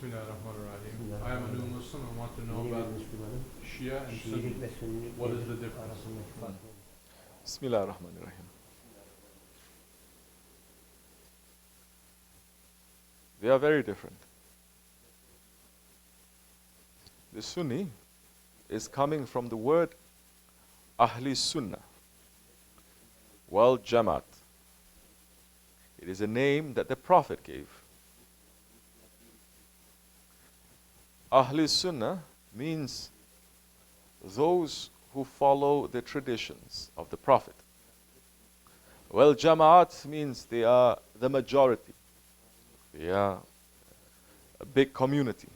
Bismillahirrahmanirrahim. I am a new Muslim and want to know about Shia and Sunni. What is the difference? Bismillahirrahmanirrahim. They are very different. The Sunni is coming from the word Ahli Sunnah, wal Jamaat. It is a name that the Prophet gave. Ahli Sunnah means those who follow the traditions of the Prophet. Well, Jama'at means they are the majority. They are a big community.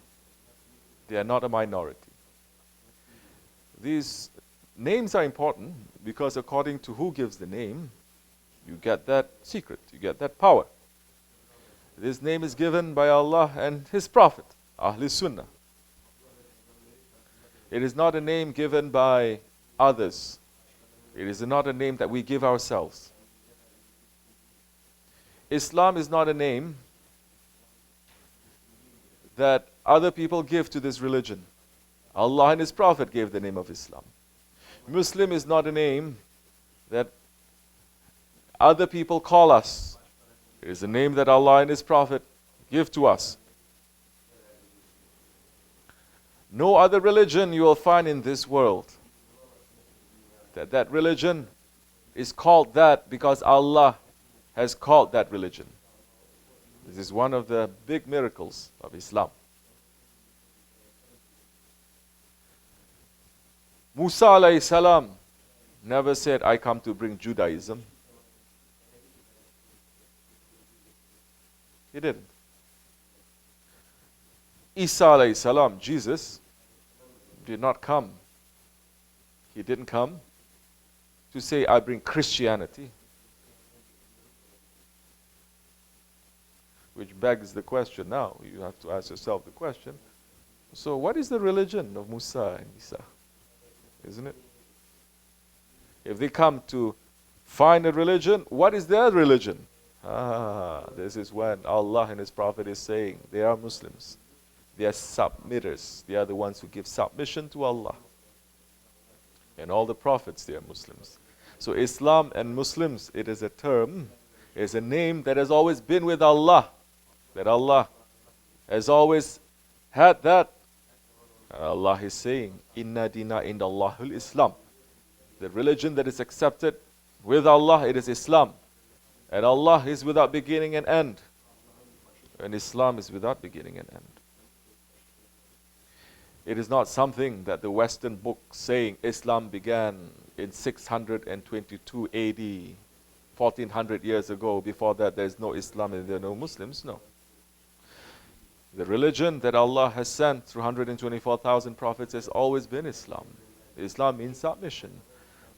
They are not a minority. These names are important because according to who gives the name, you get that secret, you get that power. This name is given by Allah and His Prophet, Ahli Sunnah. It is not a name given by others. It is not a name that we give ourselves. Islam is not a name that other people give to this religion. Allah and His Prophet gave the name of Islam. Muslim is not a name that other people call us. It is a name that Allah and His Prophet give to us. No other religion you will find in this world that religion is called that because Allah has called that religion. This is one of the big miracles of Islam. Musa alayhi salam never said, I come to bring Judaism. He didn't. Isa alayhi salam, Jesus, did not come. He didn't come to say, I bring Christianity. Which begs the question now. You have to ask yourself the question. So what is the religion of Musa and Isa? Isn't it? If they come to find a religion, what is their religion? This is when Allah and His Prophet is saying they are Muslims. They are submitters. They are the ones who give submission to Allah. And all the prophets, they are Muslims. So Islam and Muslims, it is a term, it is a name that has always been with Allah. That Allah has always had that. Allah is saying, Inna dina indallahul Islam. The religion that is accepted with Allah, it is Islam. And Allah is without beginning and end. And Islam is without beginning and end. It is not something that the Western book saying Islam began in 622 AD, 1400 years ago. Before that, there is no Islam and there are no Muslims. No. The religion that Allah has sent through 124,000 prophets has always been Islam. Islam means submission.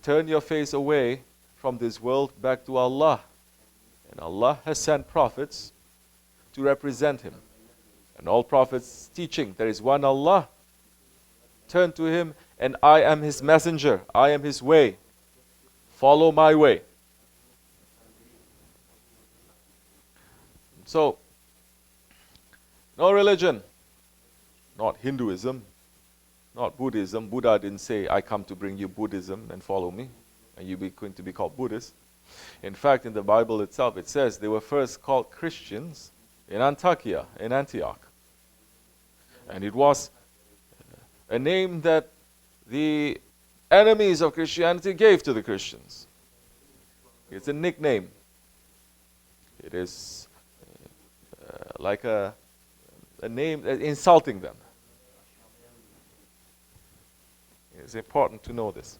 Turn your face away from this world back to Allah. And Allah has sent prophets to represent Him. And all prophets teaching there is one Allah. Turn to Him and I am His messenger. I am His way. Follow my way. So, no religion, not Hinduism, not Buddhism. Buddha didn't say, I come to bring you Buddhism and follow me, and you're going to be called Buddhist. In fact, in the Bible itself, it says they were first called Christians in Antakya, in Antioch. And it was a name that the enemies of Christianity gave to the Christians. It's a nickname. It is like a name insulting them. It's important to know this.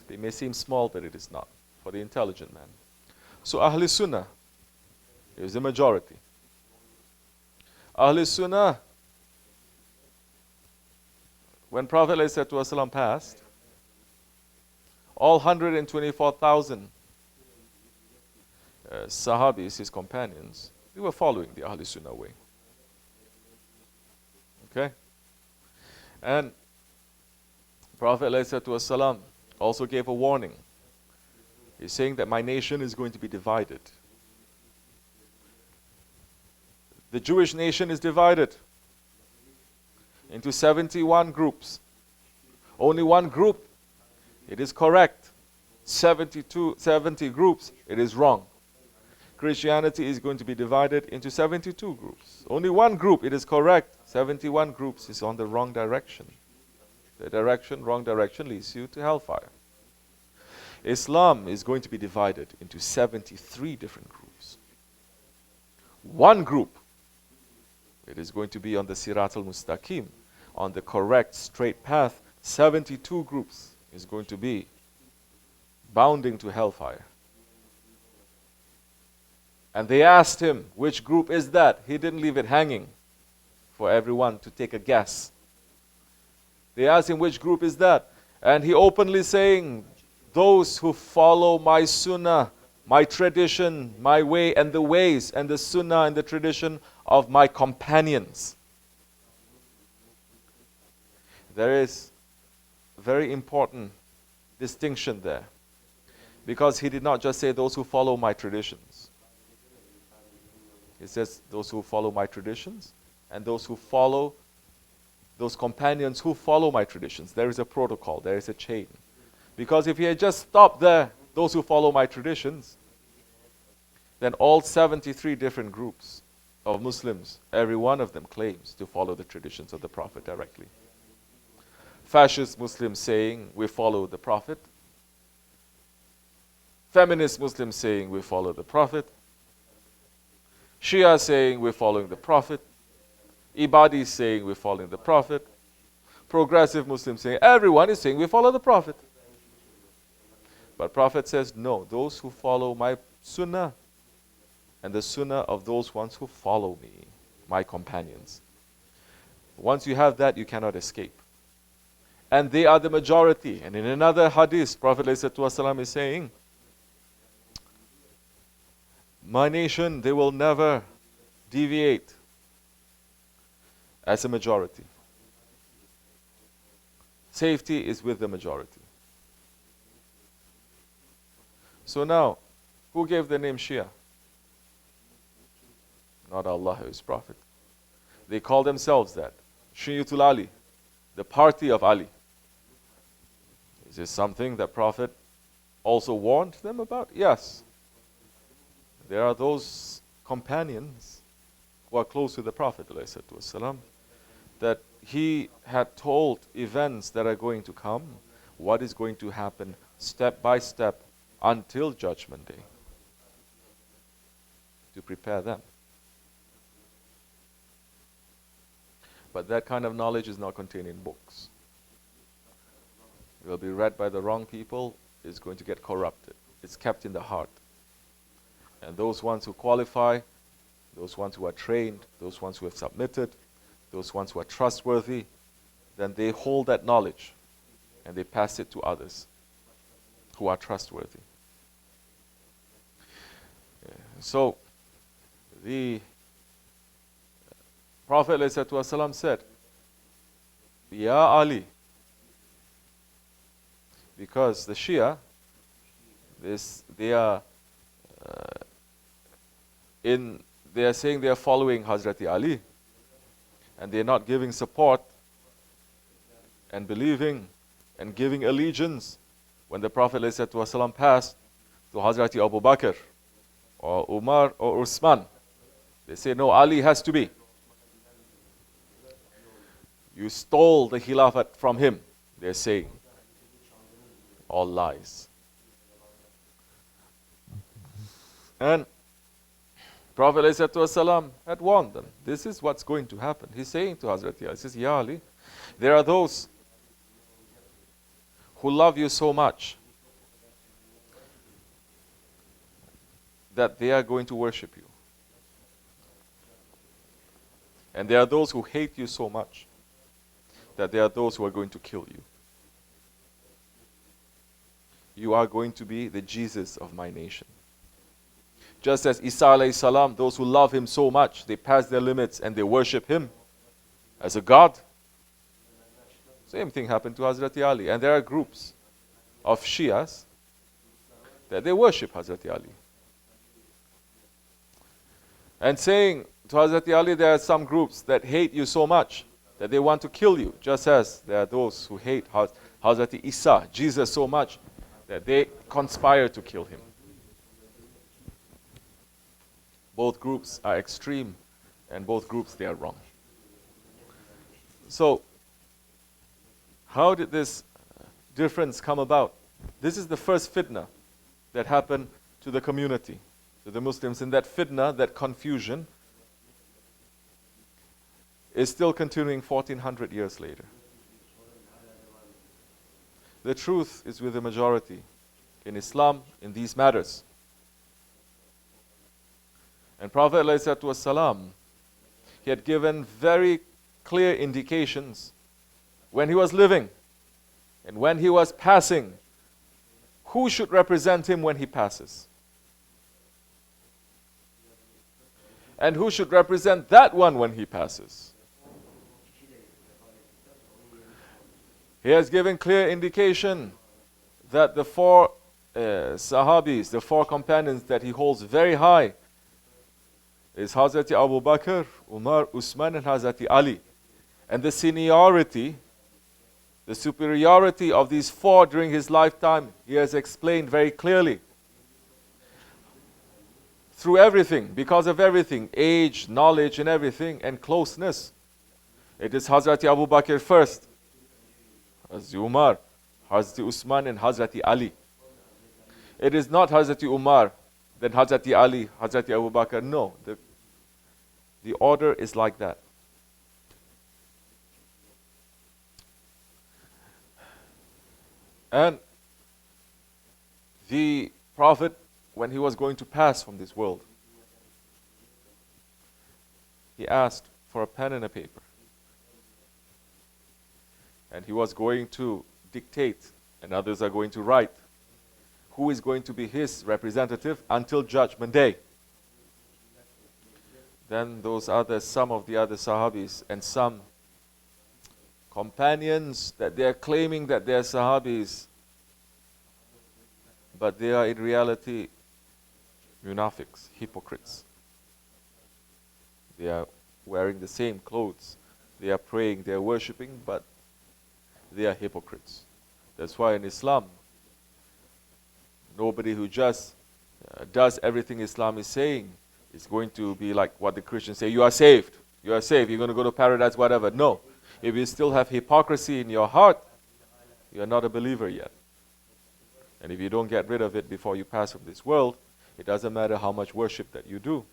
It may seem small, but it is not for the intelligent man. So Ahl Sunnah is the majority. Ahl Sunnah, when Prophet ﷺ passed, all 124,000 Sahabis, his companions, they were following the Ahl Sunnah way. Okay? And Prophet ﷺ also gave a warning. He's saying that my nation is going to be divided. The Jewish nation is divided. into 71 groups. Only one group, it is correct. 70 groups, it is wrong. Christianity is going to be divided into 72 groups. Only one group, it is correct. 71 groups is on the wrong direction. The wrong direction leads you to hellfire. Islam is going to be divided into 73 different groups. One group, it is going to be on the Sirat al-Mustaqim, on the correct straight path. 72 groups is going to be bounding to hellfire. And they asked him, which group is that? He didn't leave it hanging for everyone to take a guess. They asked him, which group is that? And he openly saying, those who follow my sunnah, my tradition, my way, and the ways, and the sunnah and the tradition of my companions. There is a very important distinction there. Because he did not just say those who follow my traditions. He says those who follow my traditions and those who follow, those companions who follow my traditions. There is a protocol, there is a chain. Because if he had just stopped there, those who follow my traditions, then all 73 different groups of Muslims, every one of them claims to follow the traditions of the Prophet directly. Fascist Muslims saying we follow the Prophet. Feminist Muslims saying we follow the Prophet. Shia saying we're following the Prophet. Ibadi saying we're following the Prophet. Progressive Muslims saying everyone is saying we follow the Prophet. But Prophet says no, those who follow my sunnah and the sunnah of those ones who follow me, my companions. Once you have that, you cannot escape. And they are the majority. And in another hadith, Prophet ﷺ is saying, my nation, they will never deviate as a majority. Safety is with the majority. So now, who gave the name Shia? Not Allah or His Prophet. They call themselves that. Shi'atul Ali, the party of Ali. Is this something that Prophet also warned them about? Yes. There are those companions who are close to the Prophet ﷺ, that he had told events that are going to come, what is going to happen step by step until Judgment Day, to prepare them. But that kind of knowledge is not contained in books. It will be read by the wrong people, it's going to get corrupted. It's kept in the heart. And those ones who qualify, those ones who are trained, those ones who have submitted, those ones who are trustworthy, then they hold that knowledge and they pass it to others who are trustworthy. So, the Prophet ﷺ said, Ya Ali, because the Shia, they are saying they are following Hazrati Ali, and they are not giving support and believing and giving allegiance when the Prophet ﷺ passed to Hazrati Abu Bakr or Umar or Usman. They say, no, Ali has to be. You stole the Khilafat from him, they're saying. All lies. And Prophet ﷺ had warned them. This is what's going to happen. He's saying to Hazrat Ali, he says, Ya Ali, there are those who love you so much that they are going to worship you. And there are those who hate you so much that there are those who are going to kill you. You are going to be the Jesus of my nation. Just as Isa alayhi salam, those who love him so much, they pass their limits and they worship him as a god. Same thing happened to Hazrati Ali. And there are groups of Shias that they worship Hazrati Ali. And saying to Hazrati Ali, there are some groups that hate you so much that they want to kill you, just as there are those who hate Hazrat Isa, Jesus, so much that they conspire to kill him. Both groups are extreme, and both groups, they are wrong. So, how did this difference come about? This is the first fitna that happened to the community, to the Muslims. And that fitna, that confusion, is still continuing 1400 years later. The truth is with the majority in Islam in these matters. And Prophet ﷺ, he had given very clear indications when he was living and when he was passing, who should represent him when he passes. And who should represent that one when he passes. He has given clear indication that the four Sahabis, the four companions that he holds very high, is Hazrat Abu Bakr, Umar, Usman, and Hazrat Ali. And the seniority, the superiority of these four during his lifetime, he has explained very clearly. Through everything, because of everything, age, knowledge, and everything, and closeness. It is Hazrat Abu Bakr first, Hazrat Umar, Hazrat Usman, and Hazrat Ali. It is not Hazrat Umar, then Hazrat Ali, Hazrat Abu Bakr. No, the order is like that. And the Prophet, when he was going to pass from this world, he asked for a pen and a paper. And he was going to dictate, and others are going to write who is going to be his representative until Judgment Day. Then some of the other Sahabis and some companions that they are claiming that they are Sahabis, but they are in reality munafiqs, hypocrites. They are wearing the same clothes, they are praying, they are worshipping, but they are hypocrites. That's why in Islam, nobody who just does everything Islam is saying is going to be like what the Christians say, you are saved, you're going to go to paradise, whatever. No. If you still have hypocrisy in your heart, you are not a believer yet. And if you don't get rid of it before you pass from this world, it doesn't matter how much worship that you do.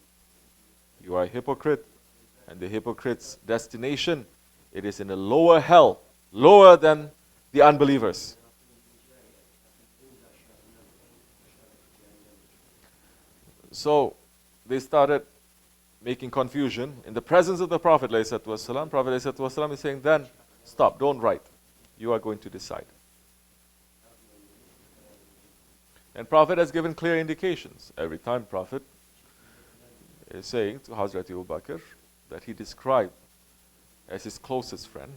You are a hypocrite, and the hypocrite's destination, it is in a lower hell, lower than the unbelievers. So they started making confusion in the presence of the Prophet ﷺ. Prophet ﷺ is saying, then stop, don't write. You are going to decide. And Prophet has given clear indications. Every time Prophet is saying to Hazrat Abu Bakr that he described as his closest friend,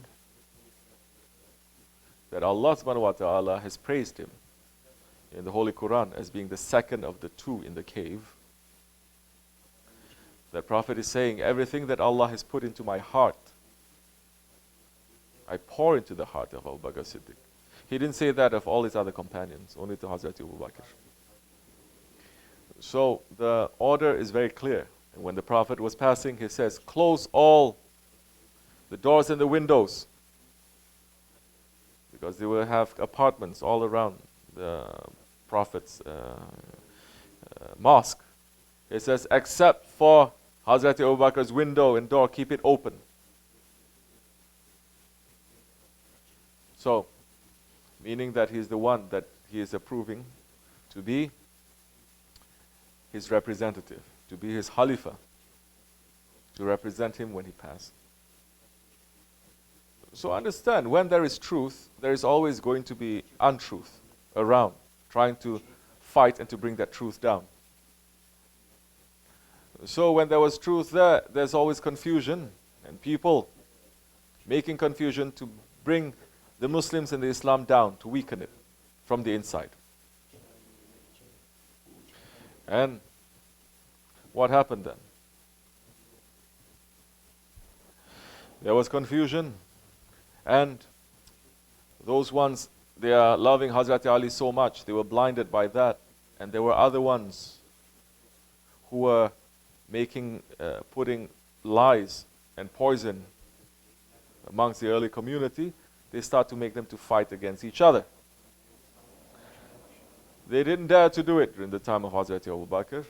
that Allah subhanahu wa ta'ala has praised him in the Holy Quran as being the second of the two in the cave. That Prophet is saying, everything that Allah has put into my heart, I pour into the heart of Abu Bakr Siddiq. He didn't say that of all his other companions, only to Hazrat Abu Bakr. So the order is very clear. And when the Prophet was passing, he says, close all the doors and the windows, because they will have apartments all around the Prophet's mosque. It says, except for Hazrat Abu Bakr's window and door, keep it open. So, meaning that he's the one that he is approving to be his representative, to be his Khalifah, to represent him when he passed. So understand, when there is truth, there is always going to be untruth around, trying to fight and to bring that truth down. So when there was truth there, there's always confusion, and people making confusion to bring the Muslims and the Islam down, to weaken it from the inside. And what happened then? There was confusion. And those ones, they are loving Hazrat Ali so much, they were blinded by that. And there were other ones who were putting lies and poison amongst the early community. They start to make them to fight against each other. They didn't dare to do it during the time of Hazrat Abu Bakr.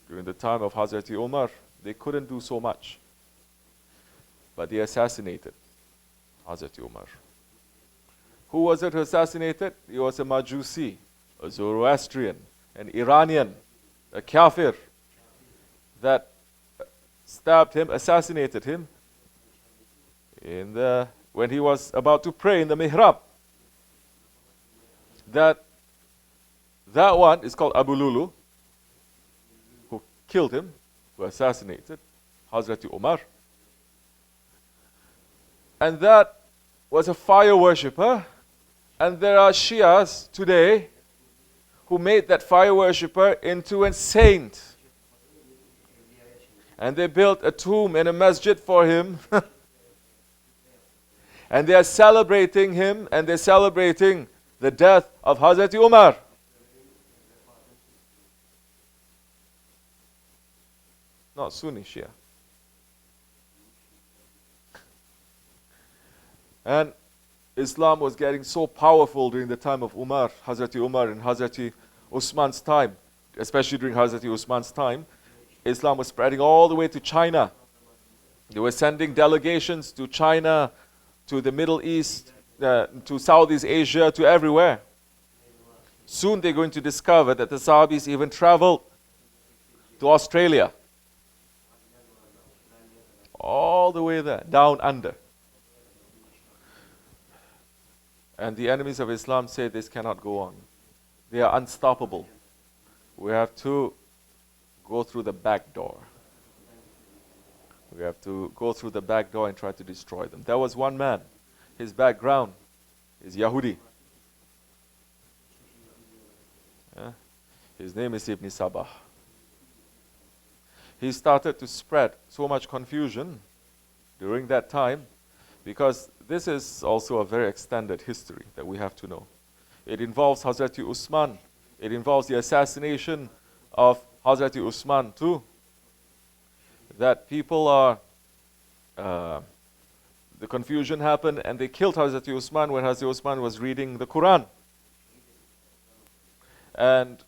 During the time of Hazrat Umar, they couldn't do so much. But they assassinated Hazrat Umar. Who was it who assassinated? He was a Majusi, a Zoroastrian, an Iranian, a Kafir, that stabbed him, assassinated him when he was about to pray in the mihrab. That one is called Abu Lulu, who killed him, who assassinated Hazrat Umar. And that was a fire worshipper. And there are Shias today who made that fire worshipper into a saint. And they built a tomb and a masjid for him. And they are celebrating him, and they're celebrating the death of Hazrat Umar. Not Sunni Shia. And Islam was getting so powerful during the time of Hazrat Umar and Hazrat Usman's time, especially during Hazrat Usman's time. Islam was spreading all the way to China. They were sending delegations to China, to the Middle East, to Southeast Asia, to everywhere. Soon they're going to discover that the Sahabis even traveled to Australia. All the way there, down under. And the enemies of Islam say this cannot go on. They are unstoppable. We have to go through the back door. We have to go through the back door and try to destroy them. There was one man. His background is Yahudi. His name is Ibn Sabah. He started to spread so much confusion during that time, because this is also a very extended history that we have to know. It involves Hazrat Usman. It involves the assassination of Hazrat Usman too. That people are, the confusion happened and they killed Hazrat Usman when Hazrat Usman was reading the Quran. And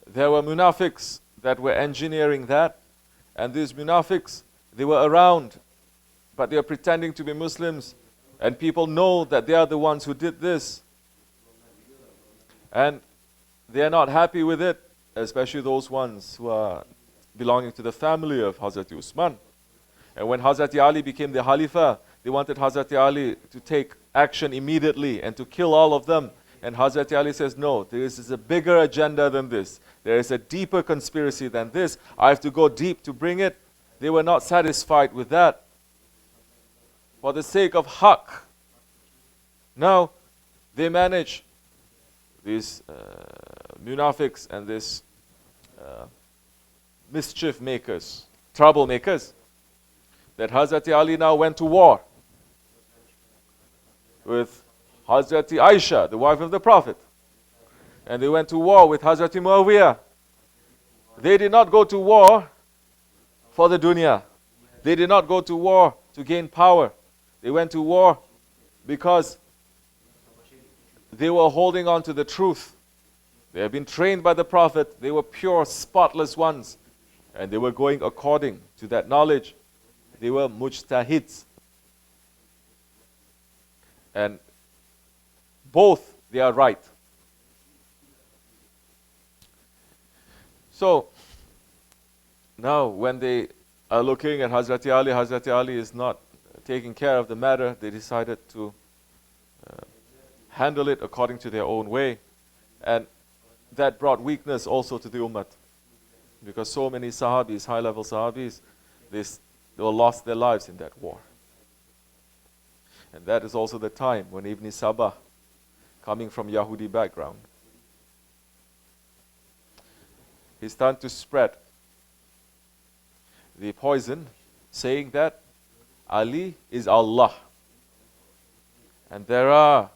there were munafiqs that were engineering that. And these munafiqs, they were around, but they are pretending to be Muslims. And people know that they are the ones who did this. And they are not happy with it, especially those ones who are belonging to the family of Hazrat Usman. And when Hazrat Ali became the Khalifah, they wanted Hazrat Ali to take action immediately and to kill all of them. And Hazrat Ali says, no, there is a bigger agenda than this. There is a deeper conspiracy than this. I have to go deep to bring it. They were not satisfied with that. For the sake of haqq. Now, they manage, these munafiqs and these mischief makers, troublemakers, that Hazrat Ali now went to war with Hazrat Aisha, the wife of the Prophet. And they went to war with Hazrat Muawiyah. They did not go to war for the dunya. They did not go to war to gain power. They went to war because they were holding on to the truth. They had been trained by the Prophet. They were pure, spotless ones. And they were going according to that knowledge. They were mujtahids. And both, they are right. So, now when they are looking at Hazrat Ali is not taking care of the matter, they decided to handle it according to their own way. And that brought weakness also to the ummah. Because so many Sahabis, high-level Sahabis, they lost their lives in that war. And that is also the time when Ibn Sabah, coming from Yahudi background, he started to spread the poison, saying that Ali is Allah. And there are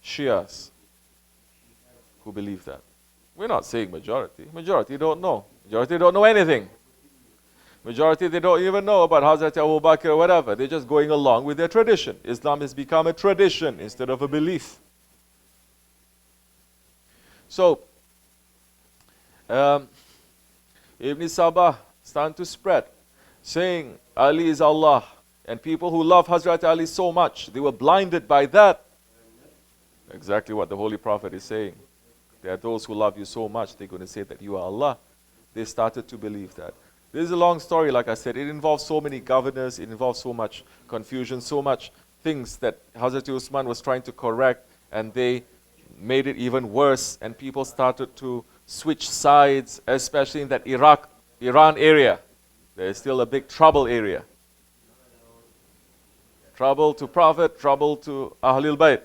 Shias who believe that. We're not saying majority. Majority don't know. Majority don't know anything. Majority, they don't even know about Hazrat Abu Bakr or whatever. They're just going along with their tradition. Islam has become a tradition instead of a belief. So, Ibn Sabah starting to spread, saying Ali is Allah. And people who love Hazrat Ali so much, they were blinded by that. Exactly what the Holy Prophet is saying. There are those who love you so much, they're going to say that you are Allah. They started to believe that. This is a long story, like I said. It involves so many governors, it involves so much confusion, so much things that Hazrat Usman was trying to correct, and they made it even worse, and people started to switch sides, especially in that Iran area. There is still a big trouble area. Trouble to Prophet, trouble to Ahlul Bayt.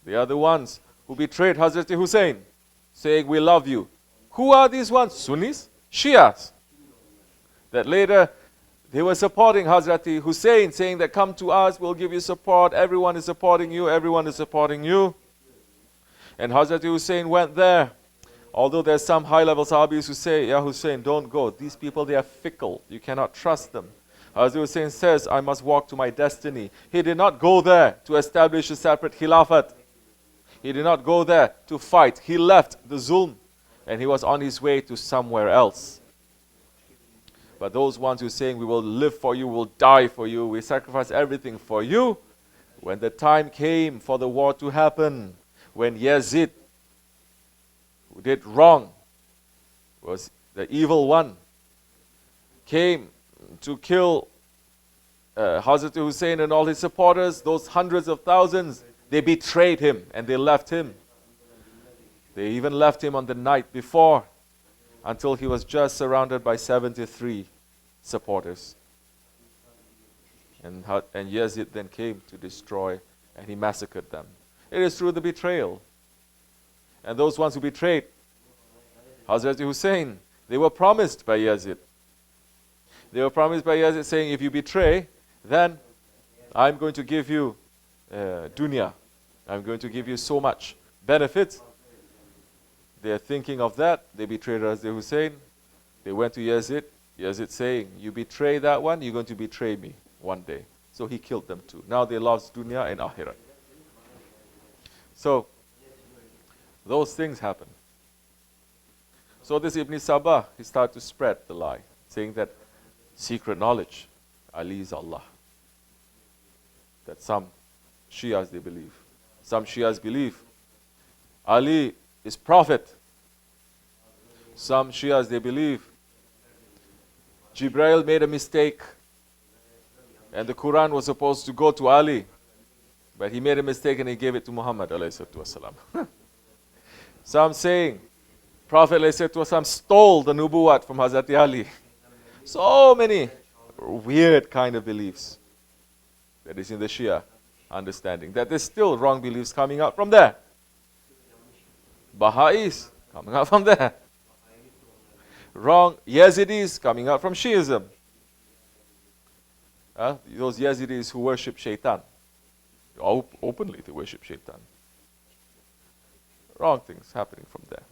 They are the ones who betrayed Hazrat Hussein, saying, we love you. Who are these ones? Sunnis? Shias. That later, they were supporting Hazrat Hussein, saying that come to us, we'll give you support, everyone is supporting you, everyone is supporting you. And Hazrat Hussein went there. Although there's some high-level Sahabis who say, Ya Hussein, don't go. These people, they are fickle. You cannot trust them. Hazrat Hussein says, I must walk to my destiny. He did not go there to establish a separate Khilafat. He did not go there to fight. He left the Zulm, and he was on his way to somewhere else. But those ones who are saying, we will live for you, we will die for you, we sacrifice everything for you, when the time came for the war to happen, when Yazid, who did wrong, was the evil one, came to kill Hazrat Hussein and all his supporters, those hundreds of thousands, they betrayed him and they left him. They even left him on the night before, until he was just surrounded by 73 supporters. And Yazid then came to destroy, and he massacred them. It is through the betrayal. And those ones who betrayed Hazrat Hussein, they were promised by Yazid. They were promised by Yazid saying, if you betray, then I'm going to give you dunya. I'm going to give you so much benefit. They are thinking of that. They betrayed Hazrat Hussein. They went to Yazid. Yazid saying, you betray that one, you're going to betray me one day. So he killed them too. Now they lost dunya and akhirah. So, those things happen. So this Ibn Sabah, he started to spread the lie, saying that secret knowledge, Ali is Allah. That some Shias, they believe. Some Shias believe Ali is Prophet. Some Shias, they believe Jibreel made a mistake and the Quran was supposed to go to Ali, but he made a mistake and he gave it to Muhammad ﷺ. Some saying Prophet ﷺ stole the nubuwwat from Hazrat Ali. So many weird kind of beliefs that is in the Shia understanding. That there's still wrong beliefs coming out from there. Baha'is coming out from there. Wrong Yazidis coming out from Shiism. Those Yazidis who worship Shaitan. Openly they worship Shaitan. Wrong things happening from there.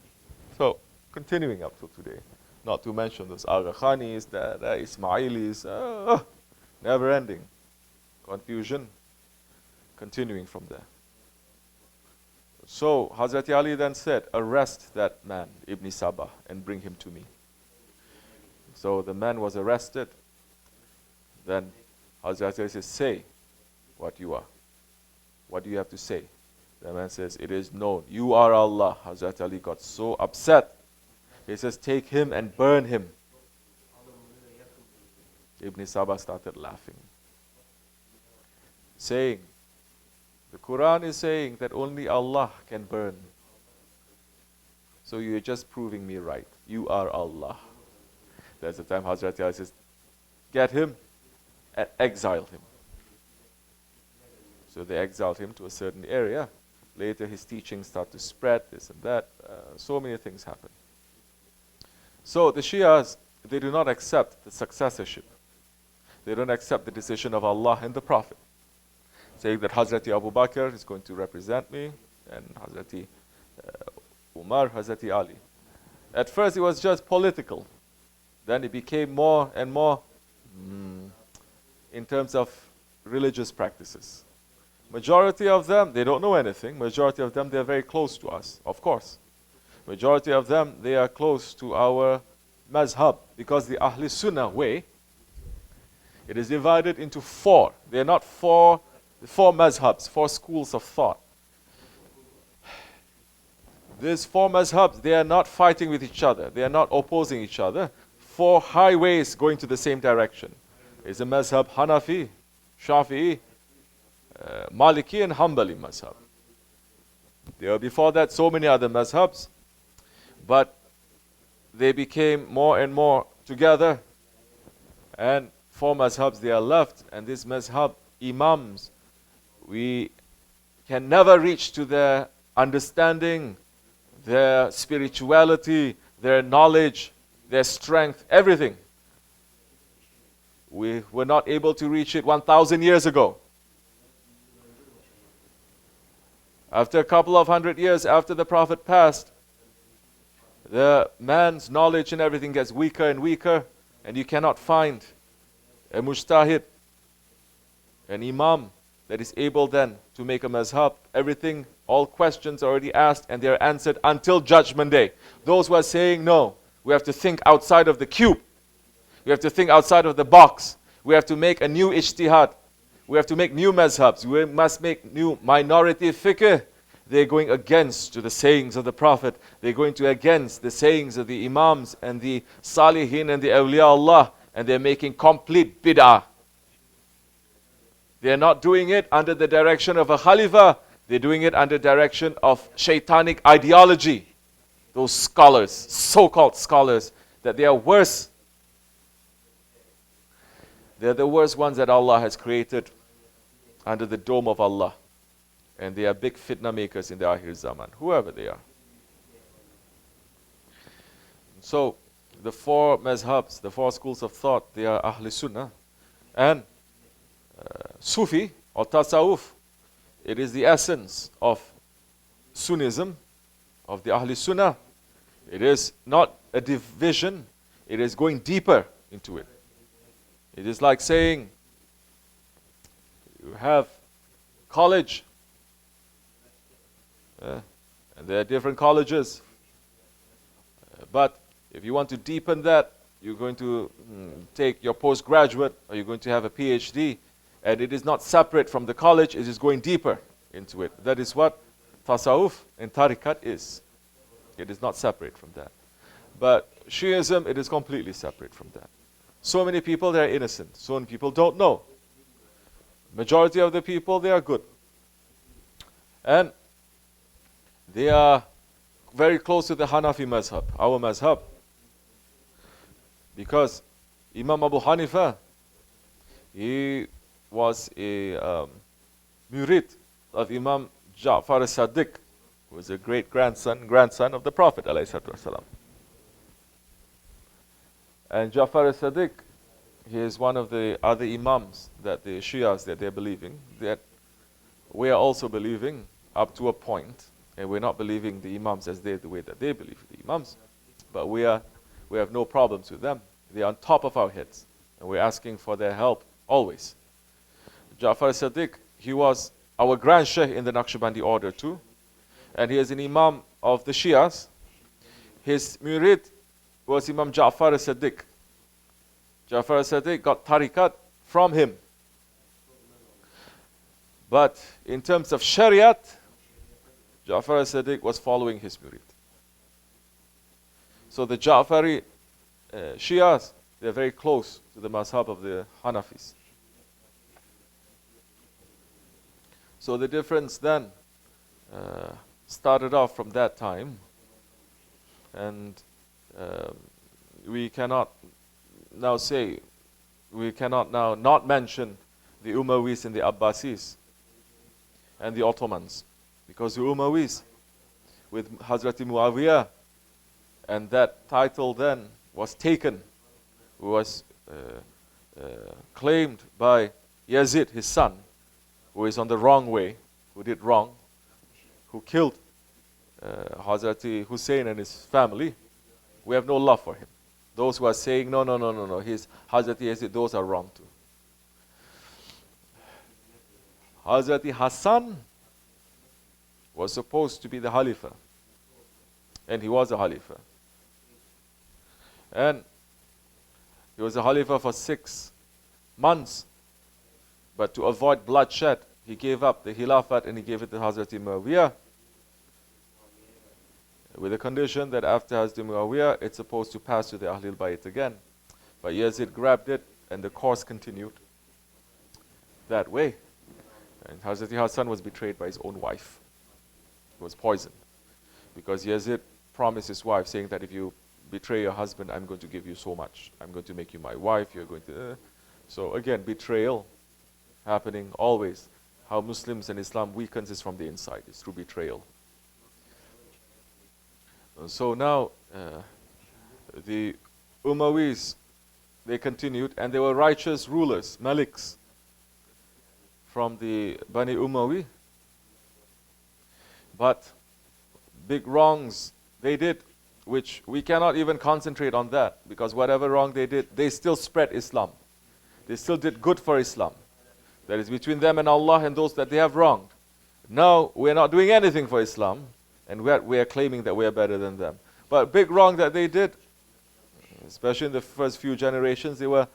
So, continuing up to today. Not to mention those Aga Khanis, the Ismailis, never ending. Confusion. Continuing from there. So, Hazrat Ali then said, arrest that man, Ibn Sabah, and bring him to me. So the man was arrested. Then Hazrat Ali says, say what you are. What do you have to say? The man says, it is known. You are Allah. Hazrat Ali got so upset. He says, take him and burn him. Ibn Sabah started laughing. Saying, the Quran is saying that only Allah can burn. So you're just proving me right. You are Allah. That's the time Hazrat Ali says, get him and exile him. So they exiled him to a certain area. Later his teachings start to spread, this and that. So many things happen. So the Shias, they do not accept the successorship. They don't accept the decision of Allah and the Prophet, saying that Hazrati Abu Bakr is going to represent me, and Hazrati Umar, Hazrati Ali. At first it was just political. Then it became more and more in terms of religious practices. Majority of them, they don't know anything. Majority of them, they're very close to us, of course. Majority of them, they are close to our mazhab, because the Ahl Sunnah way, it is divided into four. They are not four mazhabs, four schools of thought. These four mazhabs, they are not fighting with each other. They are not opposing each other. Four highways going to the same direction. It's a mazhab Hanafi, Shafi'i, Maliki and Hanbali mazhab. There were before that so many other mazhabs, but they became more and more together, and four mazhabs they are left, and these mazhab imams, we can never reach to their understanding, their spirituality, their knowledge, their strength, everything. We were not able to reach it 1,000 years ago. After a couple of hundred years after the Prophet passed, the man's knowledge and everything gets weaker and weaker, and you cannot find a mujtahid, an imam that is able then to make a mazhab. Everything, all questions are already asked and they are answered until Judgment Day. Those who are saying, no, we have to think outside of the cube. We have to think outside of the box. We have to make a new ijtihad. We have to make new mazhabs. We must make new minority fiqh. They're going against to the sayings of the Prophet. They're going against the sayings of the imams and the salihin and the awliya Allah. And they're making complete bid'ah. They're not doing it under the direction of a Khalifah. They're doing it under direction of shaitanic ideology. Those scholars, so-called scholars, that they are worse. They're the worst ones that Allah has created under the dome of Allah. And they are big fitna makers in the Akhir Zaman, whoever they are. So, the four mazhabs, the four schools of thought, they are Ahl Sunnah. And Sufi or Tasawwuf, it is the essence of Sunnism, of the Ahl Sunnah. It is not a division, it is going deeper into it. It is like saying, you have college, and there are different colleges. But if you want to deepen that, you're going to take your postgraduate, or you're going to have a PhD, and it is not separate from the college, it is going deeper into it. That is what Tasawwuf and Tariqat is. It is not separate from that. But Shiism, it is completely separate from that. So many people, they are innocent. So many people don't know. Majority of the people, they are good. And they are very close to the Hanafi mazhab, our mazhab. Because Imam Abu Hanifa, he was a murid of Imam Ja'far as-Sadiq, who was a great grandson of the Prophet ﷺ. And Ja'far as-Sadiq, he is one of the other imams that the Shias that they're believing, that we are also believing up to a point, and we're not believing the imams as the way that they believe the imams, but we have no problems with them. They're on top of our heads, and we're asking for their help always. Ja'far as-Sadiq, he was our grand Shaykh in the Naqshbandi order too, and he is an imam of the Shias. His murid was Imam Ja'far as-Sadiq. Ja'far as-Sadiq got tariqat from him. But in terms of Shariat, Ja'far as-Sadiq was following his murid. So the Ja'fari Shias, they're very close to the mazhab of the Hanafis. So the difference then started off from that time, and we cannot now not mention the Umayyas and the Abbasis and the Ottomans, because the Umayyas with Hazrati Muawiyah, and that title then was taken, was claimed by Yazid, his son, who is on the wrong way, who did wrong, who killed Hazrati Hussein and his family, we have no love for him. Those who are saying, no, he's Hazrati Yazid, those are wrong too. Hazrati Hassan was supposed to be the Khalifah, and he was a Khalifah. And he was a Khalifah for 6 months, but to avoid bloodshed, he gave up the Khilafat and he gave it to Hazrati Muawiyah, with the condition that after Hazrati Muawiyah, it's supposed to pass to the Ahlul Bayt again. But Yazid grabbed it, and the course continued that way. And Hazrati Hassan was betrayed by his own wife. He was poisoned. Because Yazid promised his wife, saying that if you betray your husband, I'm going to give you so much. I'm going to make you my wife. You're going to... So again, betrayal happening always. How Muslims and Islam weakens is from the inside. It's through betrayal. So now, the Umayyas, they continued, and they were righteous rulers, Maliks, from the Bani Umayyi. But big wrongs they did, which we cannot even concentrate on that, because whatever wrong they did, they still spread Islam. They still did good for Islam. That is between them and Allah and those that they have wronged. Now, we're not doing anything for Islam, and we are claiming that we are better than them. But big wrong that they did, especially in the first few generations, they were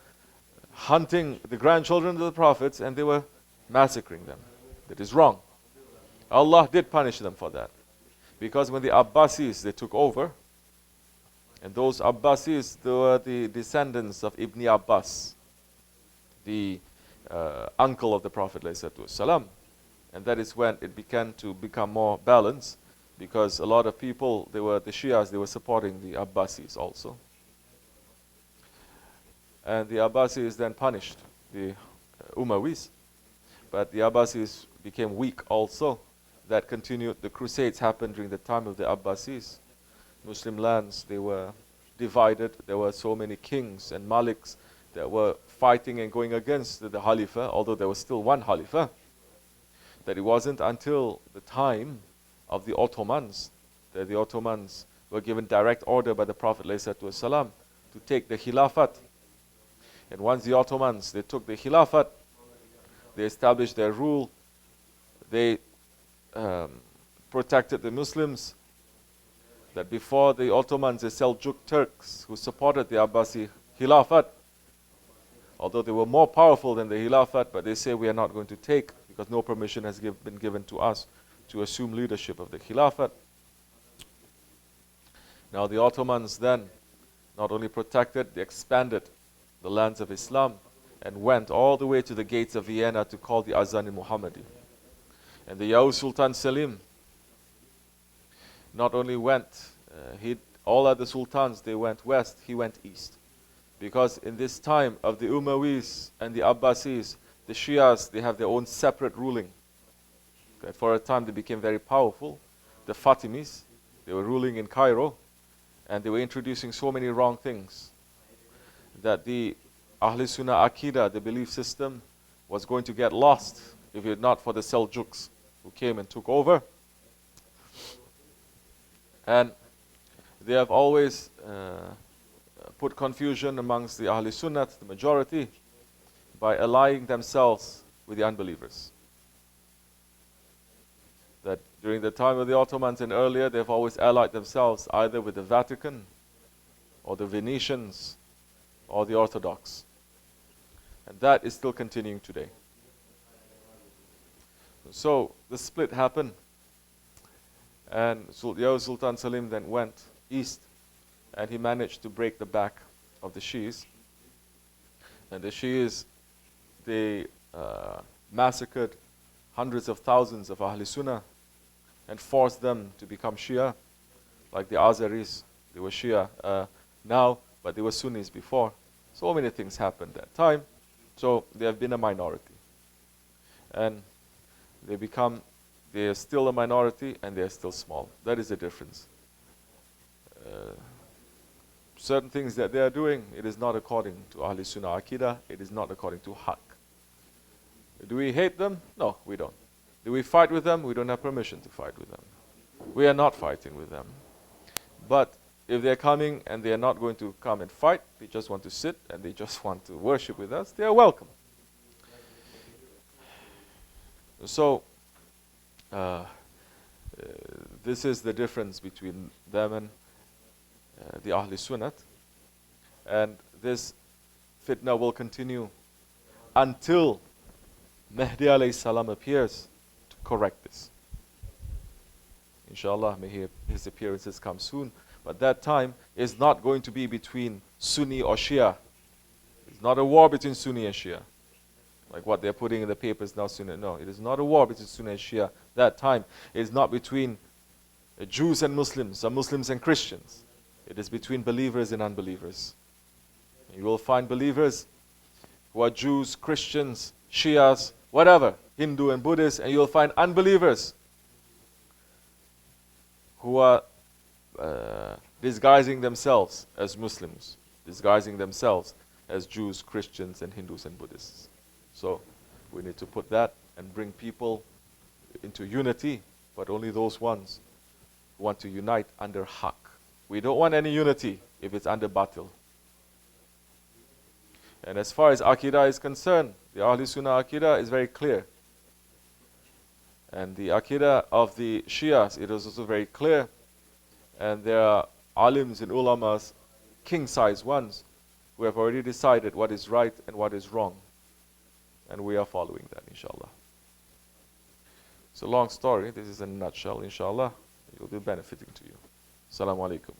hunting the grandchildren of the prophets and they were massacring them. That is wrong. Allah did punish them for that. Because when the Abbasis, they took over, and those Abbasis, they were the descendants of Ibn Abbas, the uncle of the Prophet ﷺ. And that is when it began to become more balanced, because a lot of people, the Shias, they were supporting the Abbasis also. And the Abbasis then punished the Umayyas. But the Abbasis became weak also. That continued. The Crusades happened during the time of the Abbasis. Muslim lands, they were divided. There were so many kings and maliks that were fighting and going against the Khalifah, although there was still one Khalifah. That it wasn't until the time of the Ottomans that the Ottomans were given direct order by the Prophet ﷺ to take the Khilafat. And once the Ottomans, they took the Khilafat, they established their rule, they protected the Muslims. That before the Ottomans, the Seljuk Turks who supported the Abbasi Khilafat, although they were more powerful than the Khilafat, but they say we are not going to take, because no permission has been given to us to assume leadership of the Khilafat. Now the Ottomans then not only protected, they expanded the lands of Islam and went all the way to the gates of Vienna to call the Azan-i-Muhammadi. And the Yawuz Sultan Selim not only went, all other sultans, they went west, he went east. Because in this time of the Umayyas and the Abbasis, the Shias, they have their own separate ruling. That for a time they became very powerful. The Fatimis, they were ruling in Cairo, and they were introducing so many wrong things that the Ahl Sunnah Aqidah, the belief system, was going to get lost if it not for the Seljuks who came and took over. And they have always put confusion amongst the Ahl Sunnah, the majority, by allying themselves with the unbelievers. That during the time of the Ottomans and earlier, they've always allied themselves either with the Vatican or the Venetians or the Orthodox. And that is still continuing today. So the split happened, and Yawuz Sultan Selim then went east, and he managed to break the back of the Shias. And the Shias, they massacred hundreds of thousands of Ahl Sunnah and forced them to become Shia, like the Azaris. They were Shia now, but they were Sunnis before. So many things happened at that time. So they have been a minority. And they are still a minority, and they are still small. That is the difference. certain things that they are doing, it is not according to Ahl Sunnah Aqidah, it is not according to Haqq. Do we hate them? No, we don't. Do we fight with them? We don't have permission to fight with them. We are not fighting with them. But if they're coming and they are not going to come and fight, they just want to sit and they just want to worship with us, they are welcome. So, this is the difference between them and the Ahl Sunnat. And this fitna will continue until Mahdi alayhi salam appears to correct this. Inshallah, may his appearances come soon. But that time is not going to be between Sunni or Shia. It's not a war between Sunni and Shia. Like what they're putting in the papers now, Sunni. No, it is not a war between Sunni and Shia. That time is not between Jews and Muslims, or Muslims and Christians. It is between believers and unbelievers. You will find believers who are Jews, Christians, Shias, whatever, Hindu and Buddhists, and you'll find unbelievers who are disguising themselves as Muslims, disguising themselves as Jews, Christians, and Hindus and Buddhists. So we need to put that and bring people into unity, but only those ones who want to unite under Haqq. We don't want any unity if it's under Batil. And as far as Aqidah is concerned, the Ahl Sunnah Aqidah is very clear. And the Aqidah of the Shias, it is also very clear. And there are alims and ulamas, king-size ones, who have already decided what is right and what is wrong. And we are following that, inshallah. It's a long story. This is in a nutshell, inshallah. It will be benefiting to you. Assalamu alaikum.